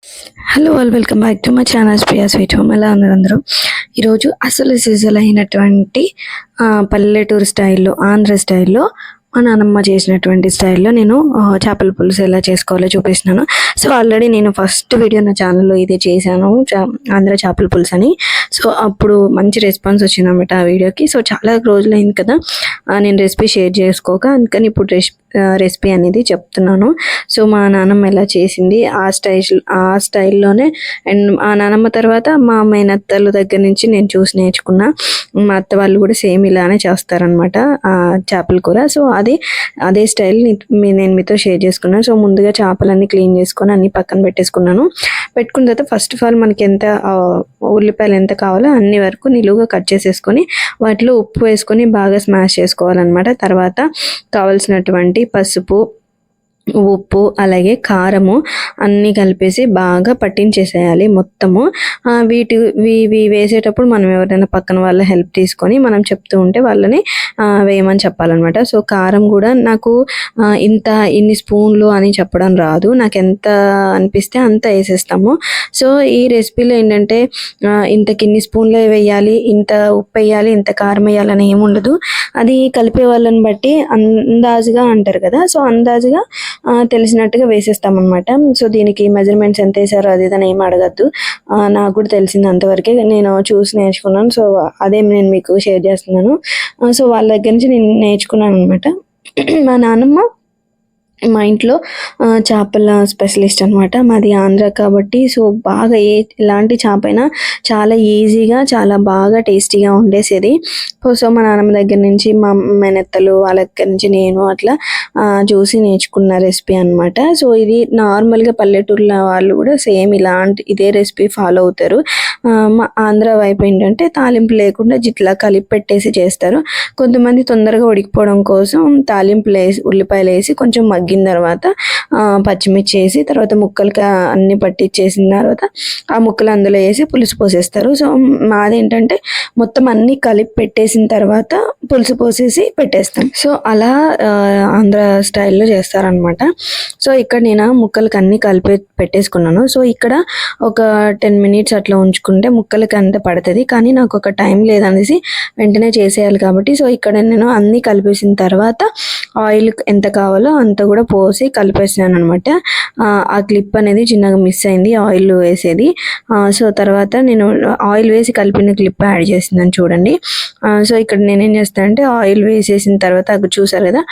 Hello all, welcome back to my channel Priya sweet home. ఎలా ఉన్నారు అందరూ? ఈరోజు అసలు సిజల్ అయినటువంటి పల్లెటూరు స్టైల్లో, ఆంధ్ర స్టైల్లో మా నాన్నమ్మ చేసినటువంటి స్టైల్లో నేను చేపల పులుసు ఎలా చేసుకోవాలో చూపిస్తున్నాను. సో ఆల్రెడీ నేను ఫస్ట్ వీడియో నా ఛానల్లో ఇదే చేశాను, ఆంధ్ర చేపల పులుసు అని. సో అప్పుడు మంచి రెస్పాన్స్ వచ్చింది అన్నమాట ఆ వీడియోకి. సో చాలా రోజులు అయింది కదా నేను రెసిపీ షేర్ చేసుకోక, అందుకని ఇప్పుడు రెసిపీ అనేది చెప్తున్నాను. సో మా నాన్నమ్మ ఎలా చేసింది ఆ స్టైల్లోనే, అండ్ ఆ నాన్నమ్మ తర్వాత మా మేనత్తల దగ్గర నుంచి నేను చూసి నేర్చుకున్నా. మా అత్త వాళ్ళు కూడా సేమ్ ఇలానే చేస్తారనమాట చేపల కూర. సో అదే స్టైల్ నేను మీతో షేర్ చేసుకున్నాను. సో ముందుగా చేపలన్నీ క్లీన్ చేసుకొని అన్ని పక్కన పెట్టుకున్న తర్వాత ఫస్ట్ ఆఫ్ ఆల్ మనకి ఎంత ఉల్లిపాయలు ఎంత కావాలో అన్ని వరకు నిలువుగా కట్ చేసేసుకొని వాటిలో ఉప్పు వేసుకొని బాగా స్మాష్ చేసుకోవాలన్నమాట. తర్వాత కావాల్సినటువంటి పసుపు, ఉప్పు, అలాగే కారము అన్నీ కలిపేసి బాగా పట్టించేసేయాలి మొత్తము. ఇవి వేసేటప్పుడు మనం ఎవరైనా పక్కన వాళ్ళ హెల్ప్ తీసుకొని మనం చెప్తూ ఉంటే వాళ్ళని వేయమని చెప్పాలన్నమాట. సో కారం కూడా నాకు ఇన్ని స్పూన్లు అని చెప్పడం రాదు, నాకు ఎంత అనిపిస్తే అంత వేసేస్తాము. సో ఈ రెసిపీలో ఏంటంటే ఇంతకిన్ని స్పూన్లు వేయాలి, ఇంత ఉప్పు వేయాలి, ఇంత కారం వేయాలని ఏముండదు. అది కలిపే వాళ్ళని బట్టి అందాజుగా అంటారు కదా, సో అందాజుగా తెలిసినట్టుగా వేసేస్తామన్నమాట. సో దీనికి మెజర్మెంట్స్ ఎంత వేసారో అది ఇదని ఏం అడగద్దు, నాకు కూడా తెలిసింది అంతవరకే నేను చూసి నేర్చుకున్నాను. సో అదే నేను మీకు షేర్ చేస్తున్నాను. సో వాళ్ళ దగ్గర నుంచి నేను నేర్చుకున్నాను అనమాట. మా నాన్నమ్మ మా ఇంట్లో చేపల స్పెషలిస్ట్ అనమాట. మాది ఆంధ్ర కాబట్టి సో బాగా ఎలాంటి చేప అయినా చాలా ఈజీగా, చాలా బాగా టేస్టీగా ఉండేసేది. సో మా నాన్నమ్మ దగ్గర నుంచి, మా మేనత్తలు వాళ్ళ దగ్గర నుంచి నేను అట్లా చూసి నేర్చుకున్న రెసిపీ అనమాట. సో ఇది నార్మల్గా పల్లెటూరులో వాళ్ళు కూడా సేమ్ ఇదే రెసిపీ ఫాలో అవుతారు. మా ఆంధ్ర వైపు ఏంటంటే తాలింపు లేకుండా జిట్లా కలిపి పెట్టేసి చేస్తారు. కొంతమంది తొందరగా ఉడికిపోవడం కోసం తాలింపులు వేసి, ఉల్లిపాయలు వేసి కొంచెం మగ్గిన తర్వాత పచ్చిమిర్చి వేసి, తర్వాత ముక్కలకి అన్ని పట్టించేసిన తర్వాత ఆ ముక్కలు అందులో వేసి పులుసు పోసేస్తారు. సో మాదేంటంటే మొత్తం అన్ని కలిపి పెట్టేసిన తర్వాత పులుసు పోసేసి పెట్టేస్తాం. సో అలా ఆంధ్ర స్టైల్లో చేస్తారనమాట. సో ఇక్కడ నేను ముక్కలకి అన్ని కలిపి పెట్టేసుకున్నాను. సో ఇక్కడ ఒక 10 minutes అట్లా ఉంచుకుంటే ముక్కలకి అంత పడుతుంది, కానీ నాకు ఒక టైం లేదనేసి వెంటనే చేసేయాలి కాబట్టి సో ఇక్కడ నేను అన్నీ కలిపేసిన తర్వాత ఆయిల్ ఎంత కావాలో అంత కూడా పోసి కలిపేసినాను అనమాట. ఆ క్లిప్ అనేది చిన్నగా మిస్ అయింది ఆయిల్ వేసేది. సో తర్వాత నేను ఆయిల్ వేసి కలిపిన క్లిప్ యాడ్ చేసిందని చూడండి. సో ఇక్కడ నేనేం చేస్తానంటే ఆయిల్ వేసేసిన తర్వాత అది చూసారు కదా,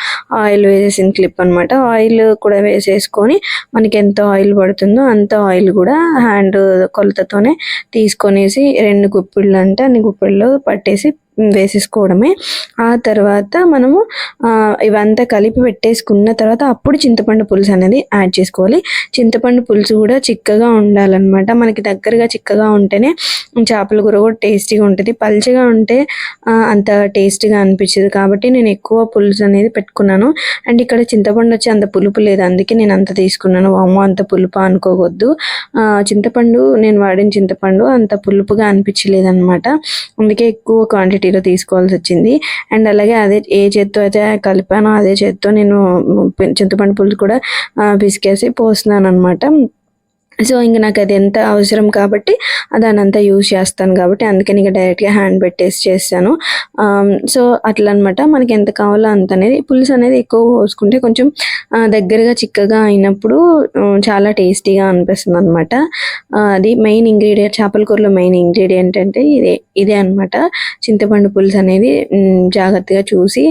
ఆయిల్ వేసేసిన క్లిప్ అనమాట. ఆయిల్ కూడా వేసేసుకొని మనకి ఎంత ఆయిల్ పడుతుందో అంత ఆయిల్ కూడా హ్యాండ్ కొలతతోనే తీసుకొనేసి 2 గుప్పిళ్ళు అంటే అన్ని గుప్పిళ్ళు పట్టేసి వేసేసుకోవడమే. ఆ తర్వాత మనము ఇవంతా కలిపి పెట్టేసుకున్న తర్వాత అప్పుడు చింతపండు పులుసు అనేది యాడ్ చేసుకోవాలి. చింతపండు పులుసు కూడా చిక్కగా ఉండాలన్నమాట. మనకి దగ్గరగా చిక్కగా ఉంటేనే చేపల కూర కూడా టేస్టీగా ఉంటుంది. పల్చగా ఉంటే అంత టేస్టీగా అనిపించదు, కాబట్టి నేను ఎక్కువ పులుసు అనేది పెట్టుకున్నాను. అండ్ ఇక్కడ చింతపండు వచ్చి అంత పులుపు లేదు, అందుకే నేను అంత తీసుకున్నాను. అమ్మో అంత పులుపు అనుకోవద్దు, చింతపండు నేను వాడిన చింతపండు అంత పులుపుగా అనిపించలేదన్నమాట, అందుకే ఎక్కువ క్వాంటిటీలో తీసుకోవాల్సి వచ్చింది. అండ్ అలాగే అదే ఏ చేత్తో అయితే కలిపానో అదే చేత్తో నేను చింతపండు పులుసు కూడా పిసికేసి పోస్తున్నాను అనమాట. సో ఇంక నాకు అది ఎంత అవసరం కాబట్టి దాన్ని అంతా యూజ్ చేస్తాను కాబట్టి అందుకని ఇక డైరెక్ట్గా హ్యాండ్ పెట్టేసి చేస్తాను. సో అట్లా అనమాట. మనకి ఎంత కావాలో అంత అనేది పులుసు అనేది ఎక్కువ పోసుకుంటే కొంచెం దగ్గరగా చిక్కగా అయినప్పుడు చాలా టేస్టీగా అనిపిస్తుంది అనమాట. అది మెయిన్ ఇంగ్రీడియంట్, చేపల కూరలో మెయిన్ ఇంగ్రీడియంట్ అంటే ఇదే అనమాట. చింతపండు పులుసు అనేది జాగ్రత్తగా చూసి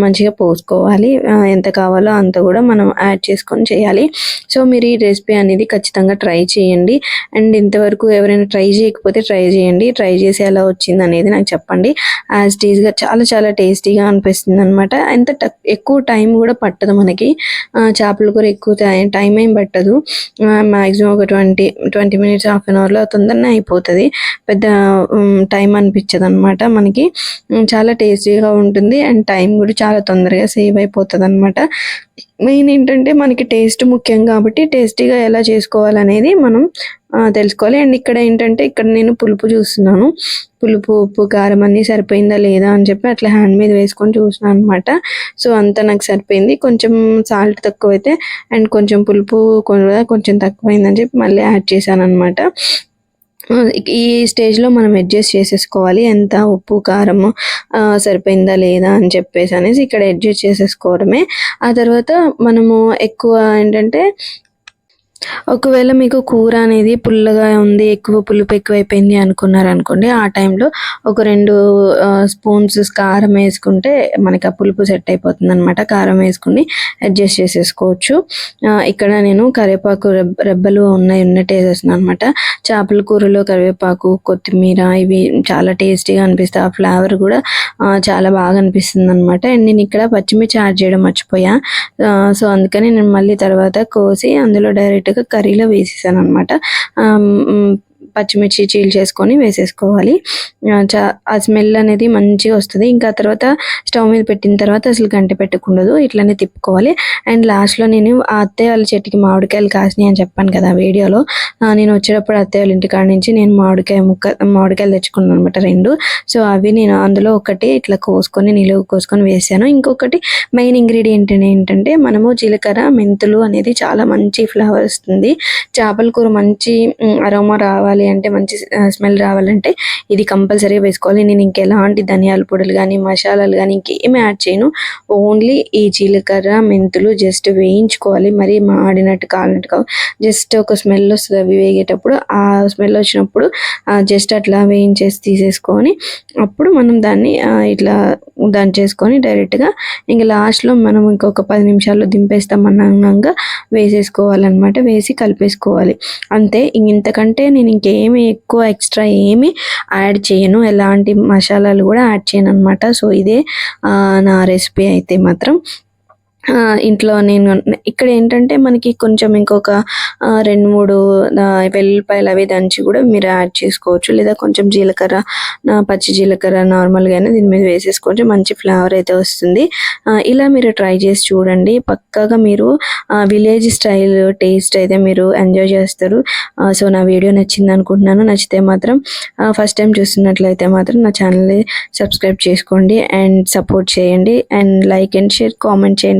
మంచిగా పోసుకోవాలి. ఎంత కావాలో అంత కూడా మనం యాడ్ చేసుకొని చేయాలి. సో మీరు ఈ రెసిపీ అనేది ఖచ్చితంగా ట్రై చేయండి. అండ్ ఇంతవరకు ఎవరైనా ట్రై చేయకపోతే ట్రై చేయండి, ట్రై చేసి ఎలా వచ్చింది అనేది నాకు చెప్పండి. యాజ్ టీజ్గా చాలా చాలా టేస్టీగా అనిపిస్తుంది అనమాట. ఎక్కువ టైం కూడా పట్టదు మనకి, చేపల కూర ఎక్కువ టైం ఏం పట్టదు. మ్యాక్సిమం ఒక 20 minutes, హాఫ్ అన్ అవర్లో తొందరనే అయిపోతుంది. పెద్ద టైం అనిపించదు అనమాట మనకి. చాలా టేస్టీగా ఉంటుంది అండ్ టైం కూడా చాలా తొందరగా సేవ్ అయిపోతుంది అనమాట. మెయిన్ ఏంటంటే మనకి టేస్ట్ ముఖ్యం కాబట్టి టేస్టీగా ఎలా చేసుకోవాలనేది మనం తెలుసుకోవాలి. అండ్ ఇక్కడ ఏంటంటే ఇక్కడ నేను పులుపు చూస్తున్నాను. పులుపు, ఉప్పు, కారం అన్నీ సరిపోయిందా లేదా అని చెప్పి అట్లా హ్యాండ్ మీద వేసుకొని చూసినాను అనమాట. సో అంతా నాకు సరిపోయింది. కొంచెం సాల్ట్ తక్కువైతే అండ్ కొంచెం పులుపు కూడా కొంచెం తక్కువైందని చెప్పి మళ్ళీ యాడ్ చేశాను అనమాట. ఈ స్టేజ్లో మనం అడ్జస్ట్ చేసేసుకోవాలి. ఎంత ఉప్పు కారము సరిపోయిందా లేదా అని చెప్పేసి అనేసి ఇక్కడ అడ్జస్ట్ చేసేసుకోవడమే. ఆ తర్వాత మనము ఎక్కువ ఏంటంటే ఒకవేళ మీకు కూర అనేది పుల్లగా ఉంది, ఎక్కువ పులుపు ఎక్కువైపోయింది అనుకున్నారనుకోండి, ఆ టైంలో ఒక 2 స్పూన్స్ కారం వేసుకుంటే మనకి ఆ పులుపు సెట్ అయిపోతుందనమాట. కారం వేసుకుని అడ్జస్ట్ చేసేసుకోవచ్చు. ఇక్కడ నేను కరివేపాకు రెబ్బలు ఉన్నట్టు వేసేస్తున్నాను అనమాట. చేపల కూరలో కరివేపాకు, కొత్తిమీర ఇవి చాలా టేస్టీగా అనిపిస్తాయి. ఆ ఫ్లేవర్ కూడా చాలా బాగా అనిపిస్తుంది అనమాట. అండ్ నేను ఇక్కడ పచ్చిమిర్చి యాడ్ చేయడం మర్చిపోయా. సో అందుకని నేను మళ్ళీ తర్వాత కోసి అందులో డైరెక్ట్గా కర్రీలో వేసేసాను అనమాట. పచ్చిమిర్చి చేసుకొని వేసేసుకోవాలి. ఆ స్మెల్ అనేది మంచిగా వస్తుంది. ఇంకా తర్వాత స్టవ్ మీద పెట్టిన తర్వాత అసలు గంట పెట్టకూడదు, ఇట్లనే తిప్పుకోవాలి. అండ్ లాస్ట్లో నేను ఆ అత్తయ్య వాళ్ళ చెట్టుకి మామిడికాయలు కాసినాయి అని చెప్పాను కదా వీడియోలో. నేను వచ్చేటప్పుడు అత్తయ్య వాళ్ళ ఇంటికాడ నుంచి నేను మామిడికాయలు తెచ్చుకున్నాను అనమాట 2. సో అవి నేను అందులో ఒకటి ఇట్లా నిలువు కోసుకొని వేసాను. ఇంకొకటి మెయిన్ ఇంగ్రీడియంట్ ఏంటంటే మనము జీలకర్ర, మెంతులు అనేది చాలా మంచి ఫ్లేవర్ వస్తుంది. చేపల కూర మంచి అరోమా రావాలి అంటే, మంచి స్మెల్ రావాలంటే ఇది కంపల్సరీగా వేసుకోవాలి. నేను ఇంకెలాంటి ధనియాల పొడులు కానీ మసాలాలు కానీ ఇంకేమి యాడ్ చేయను. ఓన్లీ ఈ జీలకర్ర, మెంతులు జస్ట్ వేయించుకోవాలి. మరి మాడినట్టు కాలినట్టు కావు. జస్ట్ ఒక స్మెల్ వస్తుంది అవి వేగేటప్పుడు. ఆ స్మెల్ వచ్చినప్పుడు జస్ట్ అట్లా వేయించేసి తీసేసుకొని అప్పుడు మనం దాన్ని ఇట్లా దంచేసుకొని డైరెక్ట్గా ఇంకా లాస్ట్లో మనం ఇంకొక 10 నిమిషాల్లో దింపేస్తామన్నాగా వేసేసుకోవాలన్నమాట. వేసి కలిపేసుకోవాలి అంతే. ఇంతకంటే నేను ఇంకేమి ఎక్కువ ఎక్స్ట్రా ఏమి యాడ్ చేయను, ఎలాంటి మసాలాలు కూడా యాడ్ చేయను అనమాట. సో ఇదే నా రెసిపీ అయితే మాత్రం. ఇంట్లో నేను ఇక్కడ ఏంటంటే మనకి కొంచెం ఇంకొక 2-3 వెల్లుల్లిపాయలు అవి దంచి కూడా మీరు యాడ్ చేసుకోవచ్చు. లేదా కొంచెం జీలకర్ర, పచ్చి జీలకర్ర నార్మల్గానే దీని మీద వేసేసుకోవచ్చు. మంచి ఫ్లేవర్ అయితే వస్తుంది. ఇలా మీరు ట్రై చేసి చూడండి. పక్కాగా మీరు విలేజ్ స్టైల్ టేస్ట్ అయితే మీరు ఎంజాయ్ చేస్తారు. సో నా వీడియో నచ్చింది అనుకుంటున్నాను. నచ్చితే మాత్రం ఫస్ట్ టైం చూస్తున్నట్లయితే మాత్రం నా ఛానల్ని సబ్స్క్రైబ్ చేసుకోండి అండ్ సపోర్ట్ చేయండి. And like and share, comment చేయండి.